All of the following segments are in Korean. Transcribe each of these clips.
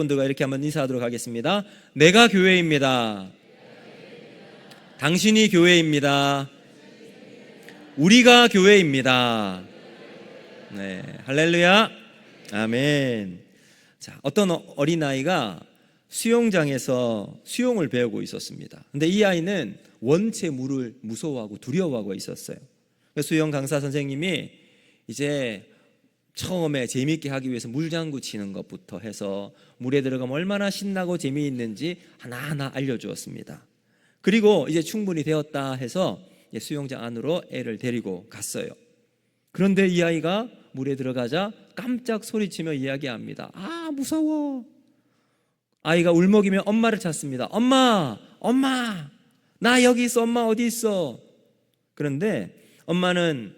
분들과 이렇게 한번 인사하도록 하겠습니다. 내가 교회입니다. 당신이 교회입니다. 우리가 교회입니다. 네, 할렐루야. 아멘. 자, 어떤 어린아이가 수영장에서 수영을 배우고 있었습니다. 근데 이 아이는 원체 물을 무서워하고 두려워하고 있었어요. 수영 강사 선생님이 이제 처음에 재미있게 하기 위해서 물장구 치는 것부터 해서 물에 들어가면 얼마나 신나고 재미있는지 하나하나 알려주었습니다. 그리고 이제 충분히 되었다 해서 수영장 안으로 애를 데리고 갔어요. 그런데 이 아이가 물에 들어가자 깜짝 소리치며 이야기합니다. 아, 무서워. 아이가 울먹이며 엄마를 찾습니다. 엄마, 엄마, 나 여기 있어. 엄마 어디 있어? 그런데 엄마는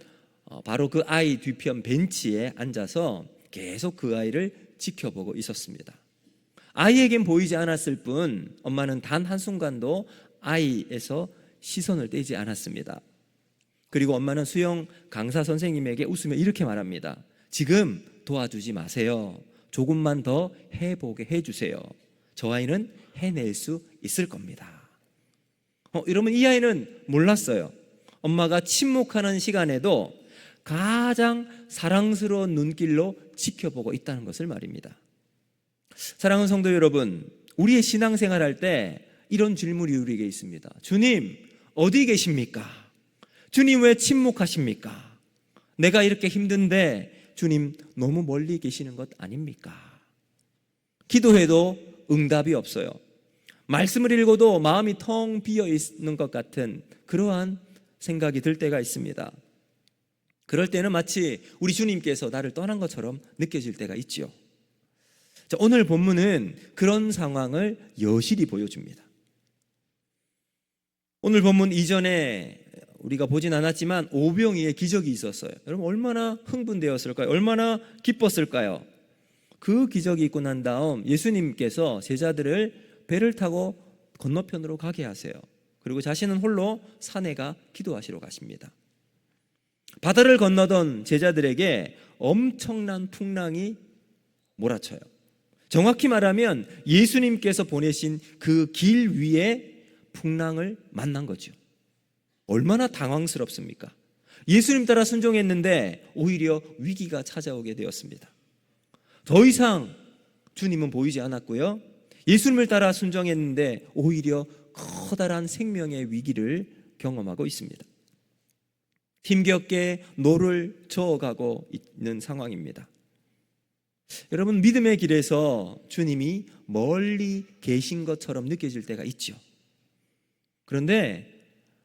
바로 그 아이 뒤편 벤치에 앉아서 계속 그 아이를 지켜보고 있었습니다. 아이에겐 보이지 않았을 뿐 엄마는 단 한순간도 아이에서 시선을 떼지 않았습니다. 그리고 엄마는 수영 강사 선생님에게 웃으며 이렇게 말합니다. 지금 도와주지 마세요. 조금만 더 해보게 해주세요. 저 아이는 해낼 수 있을 겁니다. 이러면 이 아이는 몰랐어요. 엄마가 침묵하는 시간에도 가장 사랑스러운 눈길로 지켜보고 있다는 것을 말입니다. 사랑하는 성도 여러분, 우리의 신앙생활 할 때 이런 질문이 우리에게 있습니다. 주님, 어디 계십니까? 주님, 왜 침묵하십니까? 내가 이렇게 힘든데 주님 너무 멀리 계시는 것 아닙니까? 기도해도 응답이 없어요. 말씀을 읽어도 마음이 텅 비어 있는 것 같은 그러한 생각이 들 때가 있습니다. 그럴 때는 마치 우리 주님께서 나를 떠난 것처럼 느껴질 때가 있죠. 자, 오늘 본문은 그런 상황을 여실히 보여줍니다. 오늘 본문 이전에 우리가 보진 않았지만 오병이의 기적이 있었어요. 여러분 얼마나 흥분되었을까요? 얼마나 기뻤을까요? 그 기적이 있고 난 다음 예수님께서 제자들을 배를 타고 건너편으로 가게 하세요. 그리고 자신은 홀로 산에 가 기도하시러 가십니다. 바다를 건너던 제자들에게 엄청난 풍랑이 몰아쳐요. 정확히 말하면 예수님께서 보내신 그 길 위에 풍랑을 만난 거죠. 얼마나 당황스럽습니까? 예수님 따라 순종했는데 오히려 위기가 찾아오게 되었습니다. 더 이상 주님은 보이지 않았고요. 예수님을 따라 순종했는데 오히려 커다란 생명의 위기를 경험하고 있습니다. 힘겹게 노를 저어가고 있는 상황입니다. 여러분, 믿음의 길에서 주님이 멀리 계신 것처럼 느껴질 때가 있죠. 그런데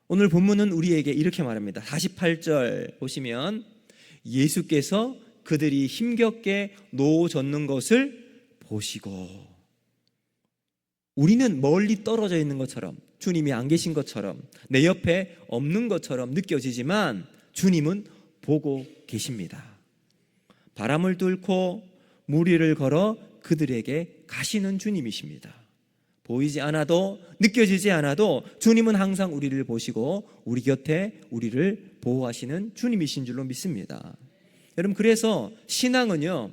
오늘 본문은 우리에게 이렇게 말합니다. 48절 보시면 예수께서 그들이 힘겹게 노 젓는 것을 보시고, 우리는 멀리 떨어져 있는 것처럼, 주님이 안 계신 것처럼, 내 옆에 없는 것처럼 느껴지지만 주님은 보고 계십니다. 바람을 뚫고 물 위를 걸어 그들에게 가시는 주님이십니다. 보이지 않아도, 느껴지지 않아도 주님은 항상 우리를 보시고 우리 곁에 우리를 보호하시는 주님이신 줄로 믿습니다. 여러분, 그래서 신앙은요,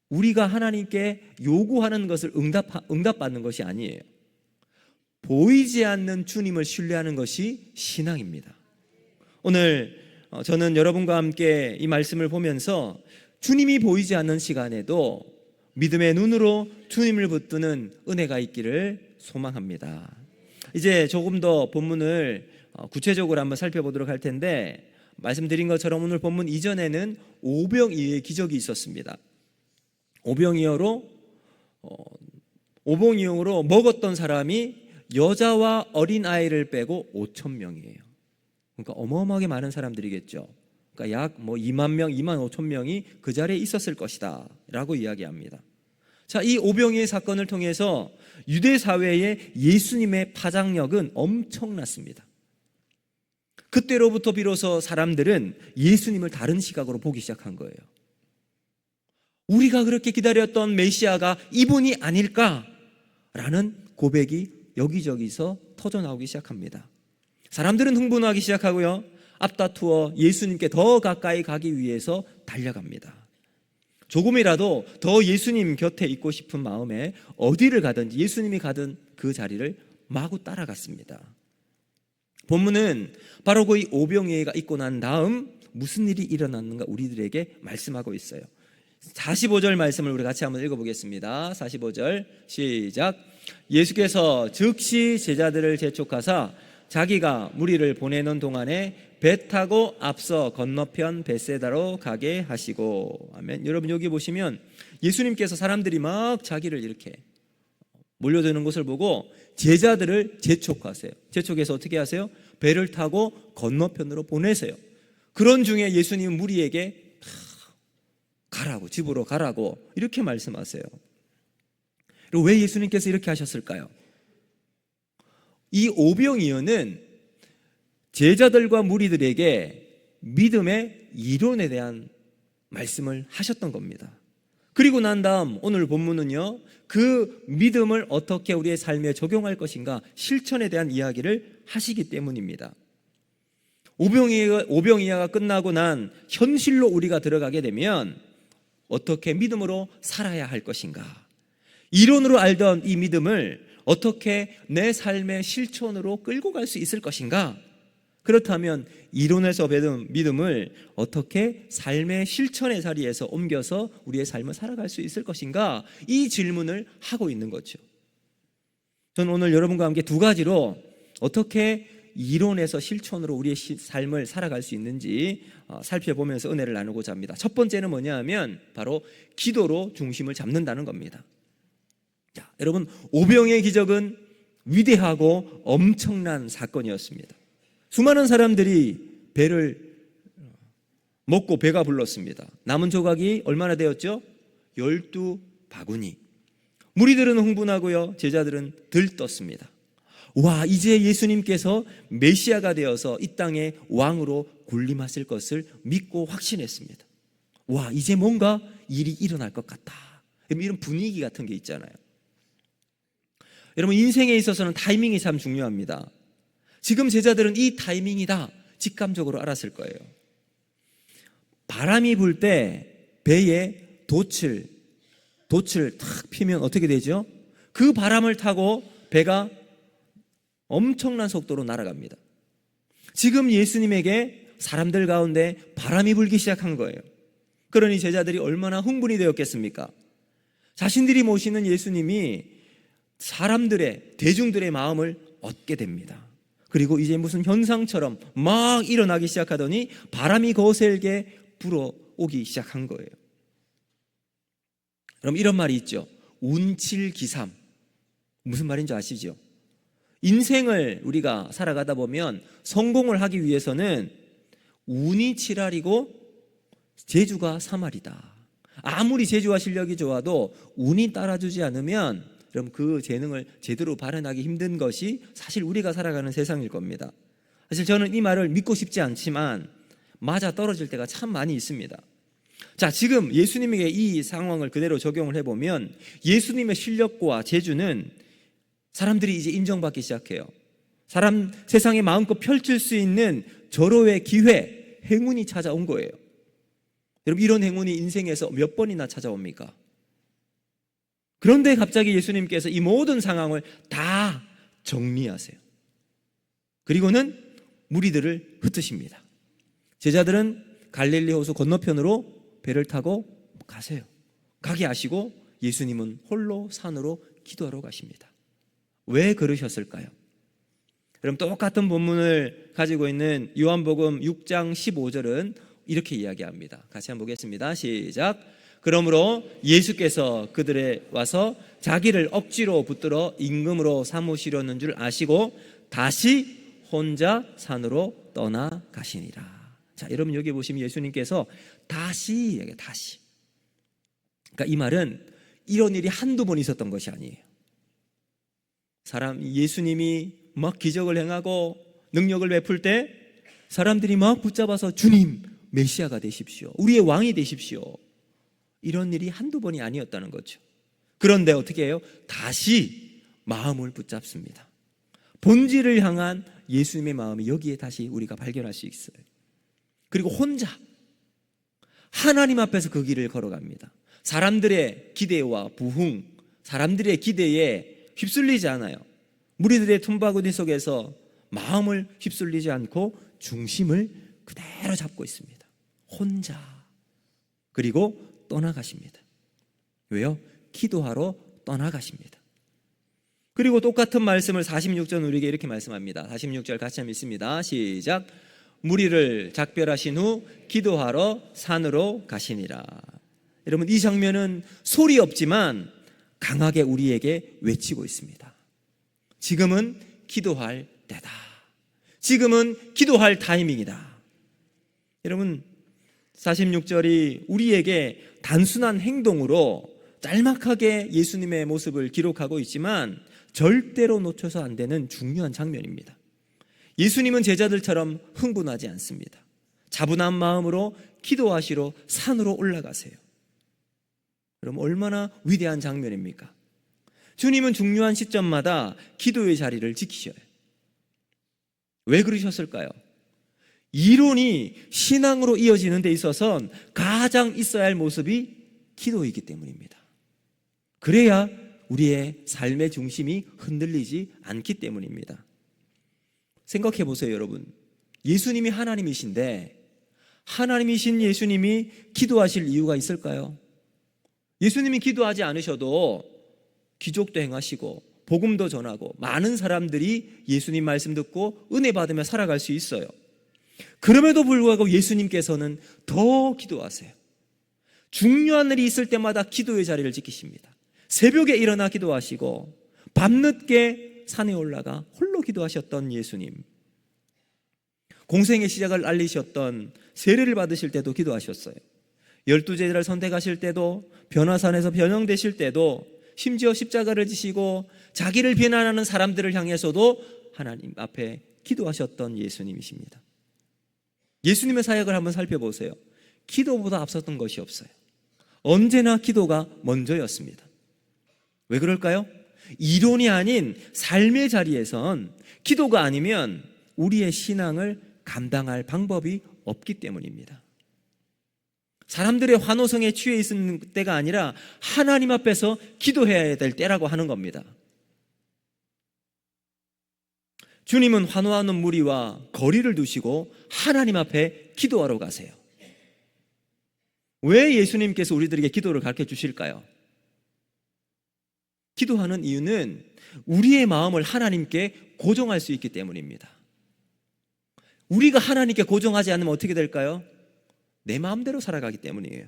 우리가 하나님께 요구하는 것을 응답받는 것이 아니에요. 보이지 않는 주님을 신뢰하는 것이 신앙입니다. 오늘 저는 여러분과 함께 이 말씀을 보면서 주님이 보이지 않는 시간에도 믿음의 눈으로 주님을 붙드는 은혜가 있기를 소망합니다. 이제 조금 더 본문을 구체적으로 한번 살펴보도록 할 텐데, 말씀드린 것처럼 오늘 본문 이전에는 오병이어의 기적이 있었습니다. 오병이어로 먹었던 사람이 여자와 어린아이를 빼고 5,000명이에요. 그러니까 어마어마하게 많은 사람들이겠죠. 그러니까 약 2만 명, 2만 5천 명이 그 자리에 있었을 것이다 라고 이야기합니다. 자, 이 오병이의 사건을 통해서 유대 사회의 예수님의 파장력은 엄청났습니다. 그때로부터 비로소 사람들은 예수님을 다른 시각으로 보기 시작한 거예요. 우리가 그렇게 기다렸던 메시아가 이분이 아닐까라는 고백이 여기저기서 터져나오기 시작합니다. 사람들은 흥분하기 시작하고요, 앞다투어 예수님께 더 가까이 가기 위해서 달려갑니다. 조금이라도 더 예수님 곁에 있고 싶은 마음에 어디를 가든지 예수님이 가던 그 자리를 마구 따라갔습니다. 본문은 바로 그 오병이어가 있고 난 다음 무슨 일이 일어났는가 우리들에게 말씀하고 있어요. 45절 말씀을 우리 같이 한번 읽어보겠습니다. 45절 시작. 예수께서 즉시 제자들을 재촉하사 자기가 무리를 보내는 동안에 배 타고 앞서 건너편 벳세다로 가게 하시고. 아멘. 여러분 여기 보시면 예수님께서 사람들이 막 자기를 이렇게 몰려드는 것을 보고 제자들을 재촉하세요. 재촉해서 어떻게 하세요? 배를 타고 건너편으로 보내세요. 그런 중에 예수님은 무리에게 가라고, 집으로 가라고 이렇게 말씀하세요. 그리고 왜 예수님께서 이렇게 하셨을까요? 이 오병이어는 제자들과 무리들에게 믿음의 이론에 대한 말씀을 하셨던 겁니다. 그리고 난 다음 오늘 본문은요, 그 믿음을 어떻게 우리의 삶에 적용할 것인가 실천에 대한 이야기를 하시기 때문입니다. 오병이어가 끝나고 난 현실로 우리가 들어가게 되면 어떻게 믿음으로 살아야 할 것인가, 이론으로 알던 이 믿음을 어떻게 내 삶의 실천으로 끌고 갈 수 있을 것인가, 그렇다면 이론에서 배운 믿음을 어떻게 삶의 실천의 자리에서 옮겨서 우리의 삶을 살아갈 수 있을 것인가, 이 질문을 하고 있는 거죠. 저는 오늘 여러분과 함께 두 가지로 어떻게 이론에서 실천으로 우리의 삶을 살아갈 수 있는지 살펴보면서 은혜를 나누고자 합니다. 첫 번째는 뭐냐 하면 바로 기도로 중심을 잡는다는 겁니다. 자, 여러분, 오병의 기적은 위대하고 엄청난 사건이었습니다. 수많은 사람들이 배를 먹고 배가 불렀습니다. 남은 조각이 얼마나 되었죠? 12바구니. 무리들은 흥분하고요, 제자들은 들떴습니다. 와, 이제 예수님께서 메시아가 되어서 이 땅의 왕으로 군림하실 것을 믿고 확신했습니다. 와, 이제 뭔가 일이 일어날 것 같다. 이런 분위기 같은 게 있잖아요. 여러분, 인생에 있어서는 타이밍이 참 중요합니다. 지금 제자들은 이 타이밍이다 직감적으로 알았을 거예요. 바람이 불 때 배에 돛을 탁 피면 어떻게 되죠? 그 바람을 타고 배가 엄청난 속도로 날아갑니다. 지금 예수님에게 사람들 가운데 바람이 불기 시작한 거예요. 그러니 제자들이 얼마나 흥분이 되었겠습니까? 자신들이 모시는 예수님이 사람들의, 대중들의 마음을 얻게 됩니다. 그리고 이제 무슨 현상처럼 막 일어나기 시작하더니 바람이 거세게 불어오기 시작한 거예요. 그럼 이런 말이 있죠. 운칠기삼. 무슨 말인지 아시죠? 인생을 우리가 살아가다 보면 성공을 하기 위해서는 운이 7할이고 재주가 3할이다. 아무리 재주와 실력이 좋아도 운이 따라주지 않으면 그럼 그 재능을 제대로 발현하기 힘든 것이 사실 우리가 살아가는 세상일 겁니다. 사실 저는 이 말을 믿고 싶지 않지만 맞아 떨어질 때가 참 많이 있습니다. 자, 지금 예수님에게 이 상황을 그대로 적용을 해보면 예수님의 실력과 재주는 사람들이 이제 인정받기 시작해요. 세상에 마음껏 펼칠 수 있는 절호의 기회, 행운이 찾아온 거예요. 여러분, 이런 행운이 인생에서 몇 번이나 찾아옵니까? 그런데 갑자기 예수님께서 이 모든 상황을 다 정리하세요. 그리고는 무리들을 흩으십니다. 제자들은 갈릴리 호수 건너편으로 배를 타고 가세요. 가게 하시고 예수님은 홀로 산으로 기도하러 가십니다. 왜 그러셨을까요? 여러분, 똑같은 본문을 가지고 있는 요한복음 6장 15절은 이렇게 이야기합니다. 같이 한번 보겠습니다. 시작. 그러므로 예수께서 그들에 와서 자기를 억지로 붙들어 임금으로 삼으시려는 줄 아시고 다시 혼자 산으로 떠나가시니라. 자, 여러분 여기 보시면 예수님께서 다시. 그러니까 이 말은 이런 일이 한두 번 있었던 것이 아니에요. 예수님이 막 기적을 행하고 능력을 베풀 때 사람들이 막 붙잡아서 주님, 메시아가 되십시오. 우리의 왕이 되십시오. 이런 일이 한두 번이 아니었다는 거죠. 그런데 어떻게 해요? 다시 마음을 붙잡습니다. 본질을 향한 예수님의 마음이 여기에 다시 우리가 발견할 수 있어요. 그리고 혼자 하나님 앞에서 그 길을 걸어갑니다. 사람들의 기대와 부흥, 사람들의 기대에 휩쓸리지 않아요. 무리들의 tum바구니 속에서 마음을 휩쓸리지 않고 중심을 그대로 잡고 있습니다. 혼자. 그리고 떠나가십니다. 왜요? 기도하러 떠나가십니다. 그리고 똑같은 말씀을 46절 우리에게 이렇게 말씀합니다. 46절 같이 한번 읽습니다. 시작. 무리를 작별하신 후 기도하러 산으로 가시니라. 여러분, 이 장면은 소리 없지만 강하게 우리에게 외치고 있습니다. 지금은 기도할 때다. 지금은 기도할 타이밍이다. 여러분, 46절이 우리에게 단순한 행동으로 짤막하게 예수님의 모습을 기록하고 있지만 절대로 놓쳐서 안 되는 중요한 장면입니다. 예수님은 제자들처럼 흥분하지 않습니다. 차분한 마음으로 기도하시러 산으로 올라가세요. 그럼 얼마나 위대한 장면입니까? 주님은 중요한 시점마다 기도의 자리를 지키셔요. 왜 그러셨을까요? 이론이 신앙으로 이어지는 데 있어서는 가장 있어야 할 모습이 기도이기 때문입니다. 그래야 우리의 삶의 중심이 흔들리지 않기 때문입니다. 생각해 보세요, 여러분. 예수님이 하나님이신데 하나님이신 예수님이 기도하실 이유가 있을까요? 예수님이 기도하지 않으셔도 기적도 행하시고 복음도 전하고 많은 사람들이 예수님 말씀 듣고 은혜 받으며 살아갈 수 있어요. 그럼에도 불구하고 예수님께서는 더 기도하세요. 중요한 일이 있을 때마다 기도의 자리를 지키십니다. 새벽에 일어나 기도하시고 밤늦게 산에 올라가 홀로 기도하셨던 예수님, 공생의 시작을 알리셨던 세례를 받으실 때도 기도하셨어요. 12제자를 선택하실 때도, 변화산에서 변형되실 때도, 심지어 십자가를 지시고 자기를 비난하는 사람들을 향해서도 하나님 앞에 기도하셨던 예수님이십니다. 예수님의 사역을 한번 살펴보세요. 기도보다 앞섰던 것이 없어요. 언제나 기도가 먼저였습니다. 왜 그럴까요? 이론이 아닌 삶의 자리에선 기도가 아니면 우리의 신앙을 감당할 방법이 없기 때문입니다. 사람들의 환호성에 취해 있는 때가 아니라 하나님 앞에서 기도해야 될 때라고 하는 겁니다. 주님은 환호하는 무리와 거리를 두시고 하나님 앞에 기도하러 가세요. 왜 예수님께서 우리들에게 기도를 가르쳐 주실까요? 기도하는 이유는 우리의 마음을 하나님께 고정할 수 있기 때문입니다. 우리가 하나님께 고정하지 않으면 어떻게 될까요? 내 마음대로 살아가기 때문이에요.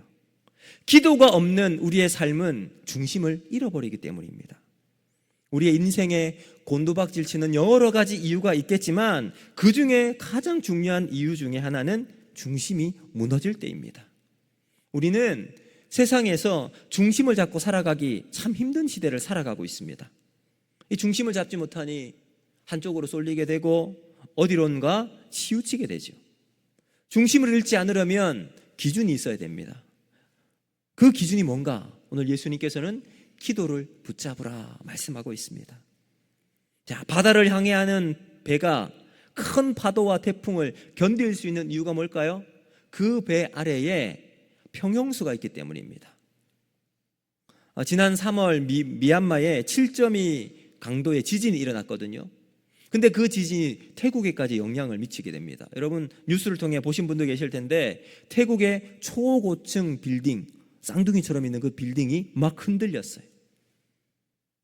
기도가 없는 우리의 삶은 중심을 잃어버리기 때문입니다. 우리의 인생에 곤두박질 치는 여러 가지 이유가 있겠지만 그 중에 가장 중요한 이유 중에 하나는 중심이 무너질 때입니다. 우리는 세상에서 중심을 잡고 살아가기 참 힘든 시대를 살아가고 있습니다. 이 중심을 잡지 못하니 한쪽으로 쏠리게 되고 어디론가 치우치게 되죠. 중심을 잃지 않으려면 기준이 있어야 됩니다. 그 기준이 뭔가? 오늘 예수님께서는 기도를 붙잡으라 말씀하고 있습니다. 자, 바다를 향해 하는 배가 큰 파도와 태풍을 견딜 수 있는 이유가 뭘까요? 그 배 아래에 평형수가 있기 때문입니다. 지난 3월 미얀마에 7.2 강도의 지진이 일어났거든요. 근데 그 지진이 태국에까지 영향을 미치게 됩니다. 여러분 뉴스를 통해 보신 분도 계실 텐데 태국의 초고층 빌딩, 쌍둥이처럼 있는 그 빌딩이 막 흔들렸어요.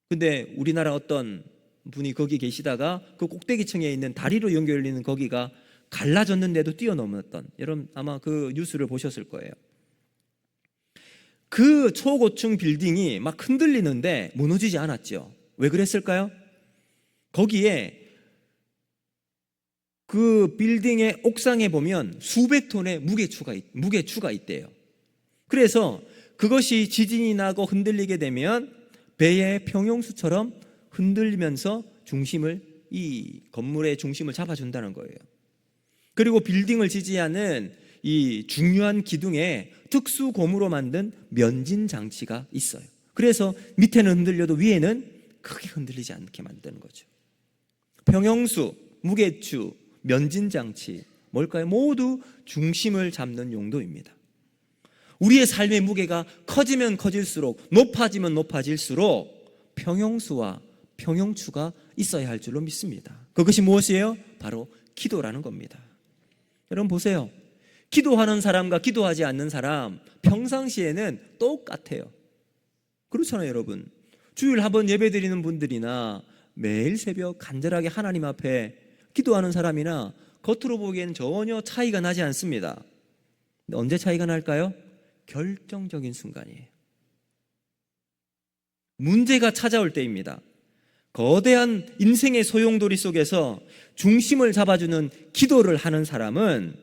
근데 우리나라 어떤 분이 거기 계시다가 그 꼭대기층에 있는 다리로 연결되는 거기가 갈라졌는데도 뛰어넘었던, 여러분 아마 그 뉴스를 보셨을 거예요. 그 초고층 빌딩이 막 흔들리는데 무너지지 않았죠. 왜 그랬을까요? 거기에 그 빌딩의 옥상에 보면 수백 톤의 무게추가 있대요. 그래서 그것이 지진이 나고 흔들리게 되면 배의 평형수처럼 흔들리면서 이 건물의 중심을 잡아준다는 거예요. 그리고 빌딩을 지지하는 이 중요한 기둥에 특수 고무로 만든 면진 장치가 있어요. 그래서 밑에는 흔들려도 위에는 크게 흔들리지 않게 만드는 거죠. 평형수, 무게추, 면진 장치, 뭘까요? 모두 중심을 잡는 용도입니다. 우리의 삶의 무게가 커지면 커질수록, 높아지면 높아질수록 평형수와 평형추가 있어야 할 줄로 믿습니다. 그것이 무엇이에요? 바로 기도라는 겁니다. 여러분 보세요. 기도하는 사람과 기도하지 않는 사람 평상시에는 똑같아요. 그렇잖아요, 여러분. 주일 한번 예배 드리는 분들이나 매일 새벽 간절하게 하나님 앞에 기도하는 사람이나 겉으로 보기엔 전혀 차이가 나지 않습니다. 근데 언제 차이가 날까요? 결정적인 순간이에요. 문제가 찾아올 때입니다. 거대한 인생의 소용돌이 속에서 중심을 잡아주는 기도를 하는 사람은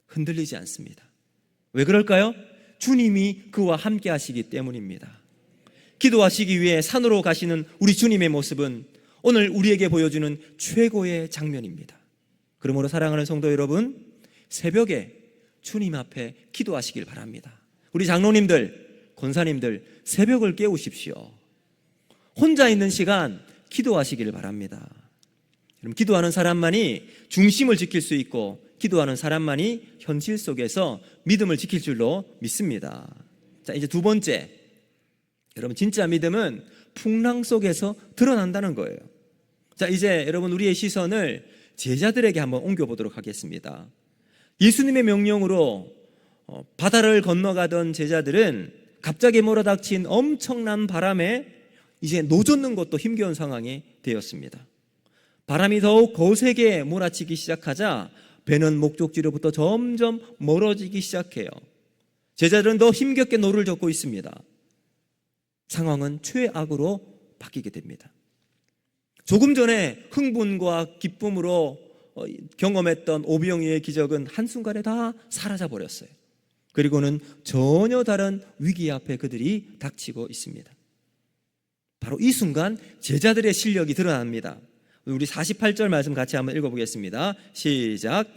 흔들리지 않습니다. 왜 그럴까요? 주님이 그와 함께 하시기 때문입니다. 기도하시기 위해 산으로 가시는 우리 주님의 모습은 오늘 우리에게 보여주는 최고의 장면입니다. 그러므로 사랑하는 성도 여러분, 새벽에 주님 앞에 기도하시길 바랍니다. 우리 장로님들, 권사님들, 새벽을 깨우십시오. 혼자 있는 시간 기도하시기를 바랍니다. 그럼 기도하는 사람만이 중심을 지킬 수 있고, 기도하는 사람만이 현실 속에서 믿음을 지킬 줄로 믿습니다. 자, 이제 두 번째, 여러분 진짜 믿음은 풍랑 속에서 드러난다는 거예요. 자, 이제 여러분 우리의 시선을 제자들에게 한번 옮겨보도록 하겠습니다. 예수님의 명령으로 바다를 건너가던 제자들은 갑자기 몰아닥친 엄청난 바람에 이제 노젓는 것도 힘겨운 상황이 되었습니다. 바람이 더욱 거세게 몰아치기 시작하자 배는 목적지로부터 점점 멀어지기 시작해요. 제자들은 더 힘겹게 노를 젓고 있습니다. 상황은 최악으로 바뀌게 됩니다. 조금 전에 흥분과 기쁨으로 경험했던 오병이의 기적은 한순간에 다 사라져 버렸어요. 그리고는 전혀 다른 위기 앞에 그들이 닥치고 있습니다. 바로 이 순간 제자들의 실력이 드러납니다. 우리 48절 말씀 같이 한번 읽어보겠습니다. 시작.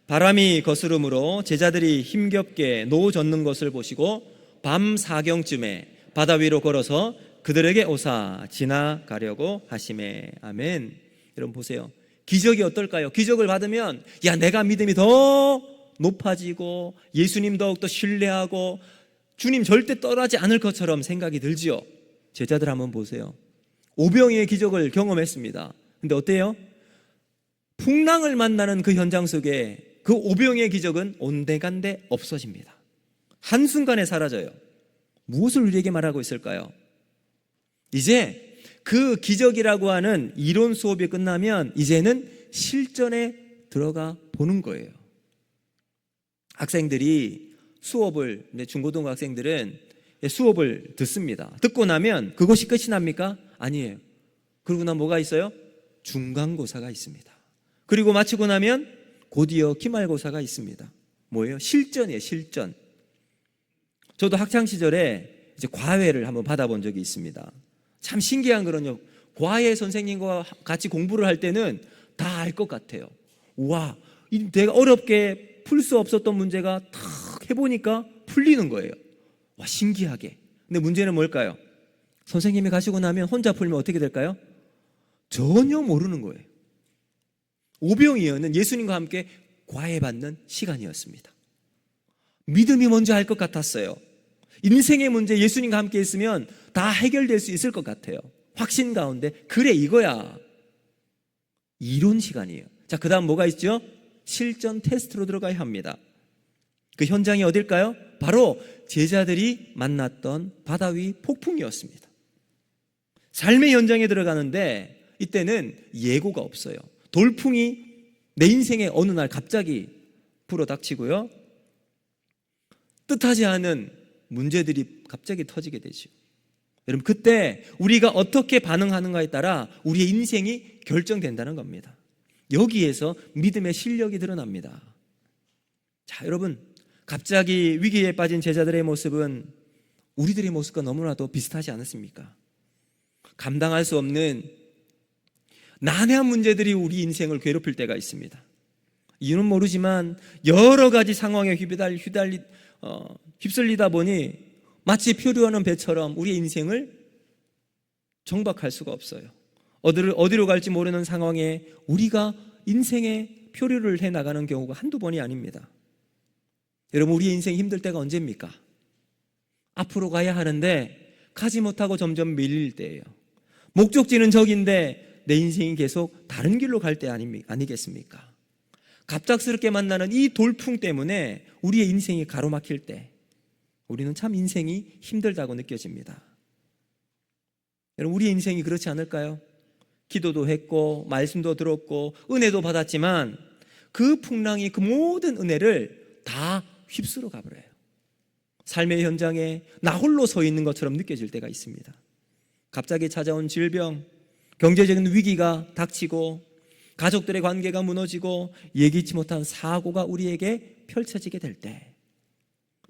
바람이 거스름으로 제자들이 힘겹게 노 젓는 것을 보시고 밤 사경쯤에 바다 위로 걸어서 그들에게 오사 지나가려고 하시매. 아멘. 여러분 보세요. 기적이 어떨까요? 기적을 받으면 야, 내가 믿음이 더 높아지고 예수님 더욱더 신뢰하고 주님 절대 떠나지 않을 것처럼 생각이 들지요. 제자들 한번 보세요. 오병이의 기적을 경험했습니다. 근데 어때요? 풍랑을 만나는 그 현장 속에 그 오병이의 기적은 온데간데 없어집니다. 한순간에 사라져요. 무엇을 우리에게 말하고 있을까요? 이제 그 기적이라고 하는 이론 수업이 끝나면 이제는 실전에 들어가 보는 거예요. 학생들이 수업을, 중고등부 학생들은 수업을 듣습니다. 듣고 나면 그것이 끝이 납니까? 아니에요. 그러고 나면 뭐가 있어요? 중간고사가 있습니다. 그리고 마치고 나면 곧이어 기말고사가 있습니다. 뭐예요? 실전이에요, 실전. 저도 학창시절에 이제 과외를 한번 받아본 적이 있습니다. 참 신기한 거는요, 과외 선생님과 같이 공부를 할 때는 다 알 것 같아요. 와, 내가 어렵게 풀 수 없었던 문제가 탁 해보니까 풀리는 거예요. 와, 신기하게. 근데 문제는 뭘까요? 선생님이 가시고 나면 혼자 풀면 어떻게 될까요? 전혀 모르는 거예요. 오병이어는 예수님과 함께 과외받는 시간이었습니다. 믿음이 뭔지 알 것 같았어요. 인생의 문제 예수님과 함께 있으면 다 해결될 수 있을 것 같아요. 확신 가운데 그래 이거야. 이론 시간이에요. 자, 그 다음 뭐가 있죠? 실전 테스트로 들어가야 합니다. 그 현장이 어딜까요? 바로 제자들이 만났던 바다 위 폭풍이었습니다. 삶의 현장에 들어가는데 이때는 예고가 없어요. 돌풍이 내 인생에 어느 날 갑자기 불어닥치고요, 뜻하지 않은 문제들이 갑자기 터지게 되죠. 여러분, 그때 우리가 어떻게 반응하는가에 따라 우리의 인생이 결정된다는 겁니다. 여기에서 믿음의 실력이 드러납니다. 자, 여러분, 갑자기 위기에 빠진 제자들의 모습은 우리들의 모습과 너무나도 비슷하지 않습니까? 감당할 수 없는 난해한 문제들이 우리 인생을 괴롭힐 때가 있습니다. 이유는 모르지만 여러 가지 상황에 휩쓸리다 보니 마치 표류하는 배처럼 우리의 인생을 정박할 수가 없어요. 어디로 갈지 모르는 상황에 우리가 인생의 표류를 해나가는 경우가 한두 번이 아닙니다. 여러분, 우리의 인생이 힘들 때가 언제입니까? 앞으로 가야 하는데 가지 못하고 점점 밀릴 때예요. 목적지는 저기인데 내 인생이 계속 다른 길로 갈 때 아니겠습니까? 갑작스럽게 만나는 이 돌풍 때문에 우리의 인생이 가로막힐 때 우리는 참 인생이 힘들다고 느껴집니다. 여러분, 우리의 인생이 그렇지 않을까요? 기도도 했고 말씀도 들었고 은혜도 받았지만 그 풍랑이 그 모든 은혜를 다 휩쓸어 가버려요. 삶의 현장에 나 홀로 서 있는 것처럼 느껴질 때가 있습니다. 갑자기 찾아온 질병, 경제적인 위기가 닥치고 가족들의 관계가 무너지고 예기치 못한 사고가 우리에게 펼쳐지게 될 때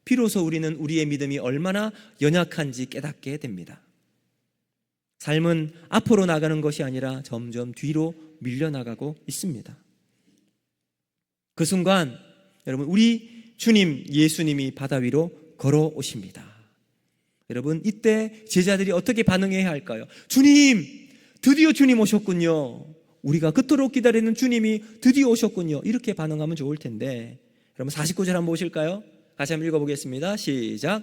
비로소 우리는 우리의 믿음이 얼마나 연약한지 깨닫게 됩니다. 삶은 앞으로 나가는 것이 아니라 점점 뒤로 밀려나가고 있습니다. 그 순간 여러분, 우리 주님 예수님이 바다 위로 걸어오십니다. 여러분, 이때 제자들이 어떻게 반응해야 할까요? 주님, 드디어 주님 오셨군요. 우리가 그토록 기다리는 주님이 드디어 오셨군요. 이렇게 반응하면 좋을 텐데, 여러분 49절 한번 보실까요? 같이 한번 읽어보겠습니다. 시작.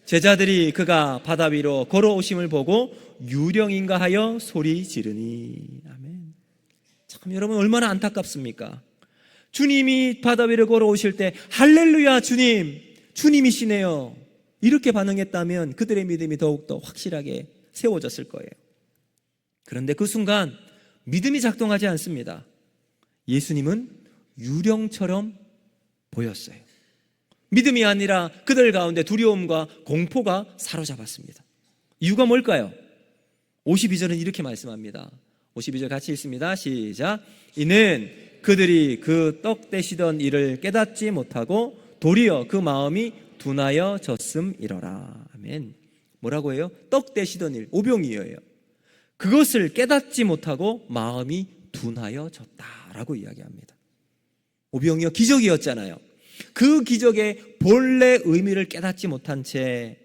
제자들이 그가 바다 위로 걸어오심을 보고 유령인가 하여 소리 지르니. 아멘. 참 여러분, 얼마나 안타깝습니까? 주님이 바다 위로 걸어오실 때 할렐루야 주님, 주님이시네요, 이렇게 반응했다면 그들의 믿음이 더욱더 확실하게 세워졌을 거예요. 그런데 그 순간 믿음이 작동하지 않습니다. 예수님은 유령처럼 보였어요. 믿음이 아니라 그들 가운데 두려움과 공포가 사로잡았습니다. 이유가 뭘까요? 52절은 이렇게 말씀합니다. 52절 같이 읽습니다. 시작. 이는 그들이 그 떡 떼시던 일을 깨닫지 못하고 도리어 그 마음이 둔하여 졌음이러라. 아멘. 뭐라고 해요? 떡 떼시던 일, 오병이어예요. 그것을 깨닫지 못하고 마음이 둔하여 졌다라고 이야기합니다. 오병이어 기적이었잖아요. 그 기적의 본래 의미를 깨닫지 못한 채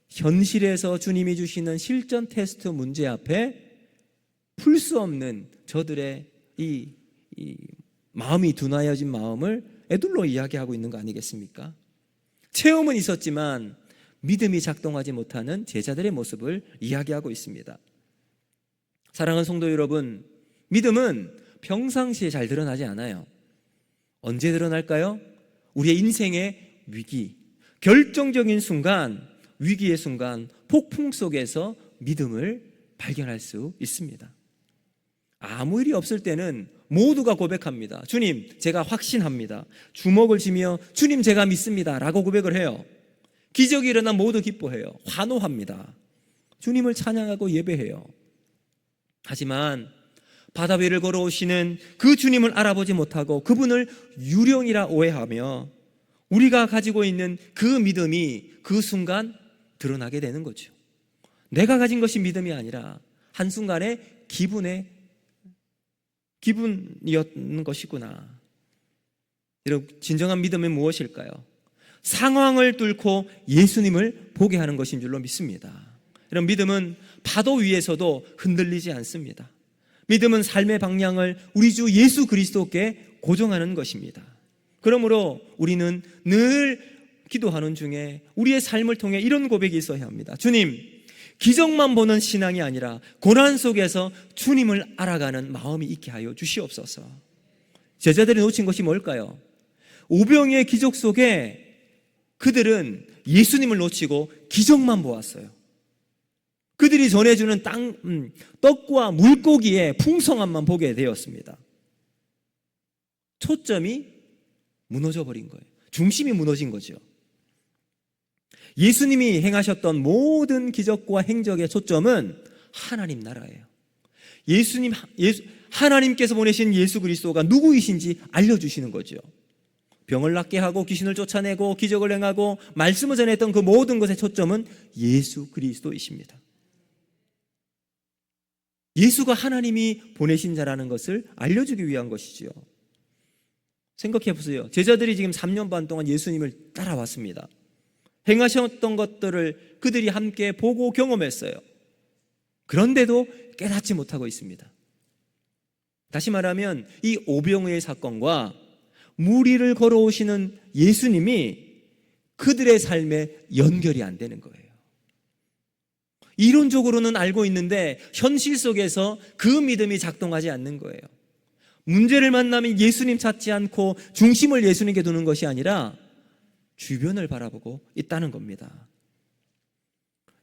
현실에서 주님이 주시는 실전 테스트 문제 앞에 풀 수 없는 저들의 이 마음이 둔하여진 마음을 에둘러 이야기하고 있는 거 아니겠습니까? 체험은 있었지만 믿음이 작동하지 못하는 제자들의 모습을 이야기하고 있습니다. 사랑하는 성도 여러분, 믿음은 평상시에 잘 드러나지 않아요. 언제 드러날까요? 우리의 인생의 위기, 결정적인 순간, 위기의 순간, 폭풍 속에서 믿음을 발견할 수 있습니다. 아무 일이 없을 때는 모두가 고백합니다. 주님, 제가 확신합니다. 주먹을 쥐며 주님, 제가 믿습니다 라고 고백을 해요. 기적이 일어나 모두 기뻐해요. 환호합니다. 주님을 찬양하고 예배해요. 하지만 바다 위를 걸어오시는 그 주님을 알아보지 못하고 그분을 유령이라 오해하며 우리가 가지고 있는 그 믿음이 그 순간 드러나게 되는 거죠. 내가 가진 것이 믿음이 아니라 한순간의 기분이었는 것이구나. 여러분, 진정한 믿음은 무엇일까요? 상황을 뚫고 예수님을 보게 하는 것인 줄로 믿습니다. 이런 믿음은 파도 위에서도 흔들리지 않습니다. 믿음은 삶의 방향을 우리 주 예수 그리스도께 고정하는 것입니다. 그러므로 우리는 늘 기도하는 중에 우리의 삶을 통해 이런 고백이 있어야 합니다. 주님, 기적만 보는 신앙이 아니라 고난 속에서 주님을 알아가는 마음이 있게 하여 주시옵소서. 제자들이 놓친 것이 뭘까요? 오병이의 기적 속에 그들은 예수님을 놓치고 기적만 보았어요. 그들이 전해주는 떡과 물고기의 풍성함만 보게 되었습니다. 초점이 무너져 버린 거예요. 중심이 무너진 거죠. 예수님이 행하셨던 모든 기적과 행적의 초점은 하나님 나라예요. 하나님께서 보내신 예수 그리스도가 누구이신지 알려주시는 거죠. 병을 낫게 하고 귀신을 쫓아내고 기적을 행하고 말씀을 전했던 그 모든 것의 초점은 예수 그리스도이십니다. 예수가 하나님이 보내신 자라는 것을 알려주기 위한 것이죠. 생각해 보세요. 제자들이 지금 3년 반 동안 예수님을 따라왔습니다. 행하셨던 것들을 그들이 함께 보고 경험했어요. 그런데도 깨닫지 못하고 있습니다. 다시 말하면 이 오병이의 사건과 무리를 걸어오시는 예수님이 그들의 삶에 연결이 안 되는 거예요. 이론적으로는 알고 있는데 현실 속에서 그 믿음이 작동하지 않는 거예요. 문제를 만나면 예수님 찾지 않고 중심을 예수님께 두는 것이 아니라 주변을 바라보고 있다는 겁니다.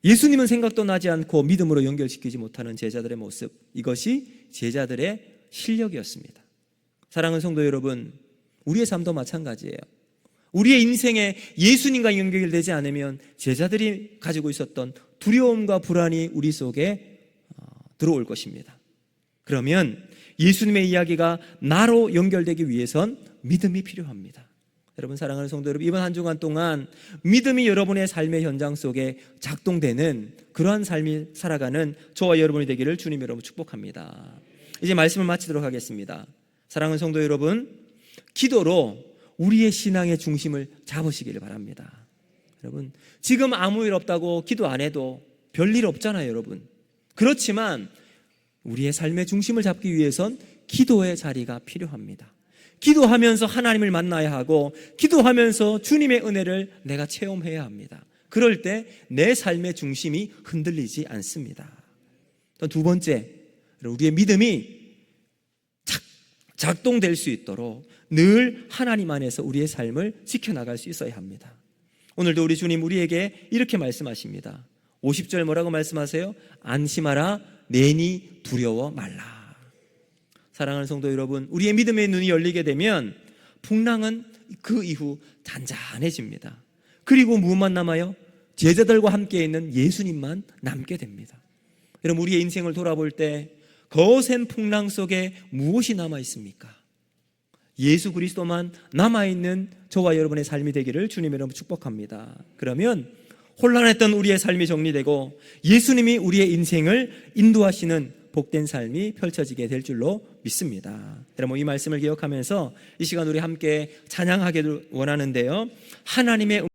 예수님은 생각도 나지 않고 믿음으로 연결시키지 못하는 제자들의 모습, 이것이 제자들의 실력이었습니다. 사랑하는 성도 여러분, 우리의 삶도 마찬가지예요. 우리의 인생에 예수님과 연결되지 않으면 제자들이 가지고 있었던 두려움과 불안이 우리 속에 들어올 것입니다. 그러면 예수님의 이야기가 나로 연결되기 위해선 믿음이 필요합니다. 여러분, 사랑하는 성도 여러분, 이번 한 주간 동안 믿음이 여러분의 삶의 현장 속에 작동되는 그러한 삶이 살아가는 저와 여러분이 되기를 주님 여러분 축복합니다. 이제 말씀을 마치도록 하겠습니다. 사랑하는 성도 여러분, 기도로 우리의 신앙의 중심을 잡으시기를 바랍니다. 여러분, 지금 아무 일 없다고 기도 안 해도 별일 없잖아요, 여러분. 그렇지만 우리의 삶의 중심을 잡기 위해선 기도의 자리가 필요합니다. 기도하면서 하나님을 만나야 하고 기도하면서 주님의 은혜를 내가 체험해야 합니다. 그럴 때 내 삶의 중심이 흔들리지 않습니다. 또 두 번째, 우리의 믿음이 작동될 수 있도록 늘 하나님 안에서 우리의 삶을 지켜나갈 수 있어야 합니다. 오늘도 우리 주님 우리에게 이렇게 말씀하십니다. 50절 뭐라고 말씀하세요? 안심하라, 내니 두려워 말라. 사랑하는 성도 여러분, 우리의 믿음의 눈이 열리게 되면 풍랑은 그 이후 잔잔해집니다. 그리고 무엇만 남아요? 제자들과 함께 있는 예수님만 남게 됩니다. 여러분, 우리의 인생을 돌아볼 때 거센 풍랑 속에 무엇이 남아 있습니까? 예수 그리스도만 남아있는 저와 여러분의 삶이 되기를 주님 여러분 축복합니다. 그러면 혼란했던 우리의 삶이 정리되고 예수님이 우리의 인생을 인도하시는 복된 삶이 펼쳐지게 될 줄로 믿습니다. 여러분, 이 말씀을 기억하면서 이 시간 우리 함께 찬양하기를 원하는데요, 하나님의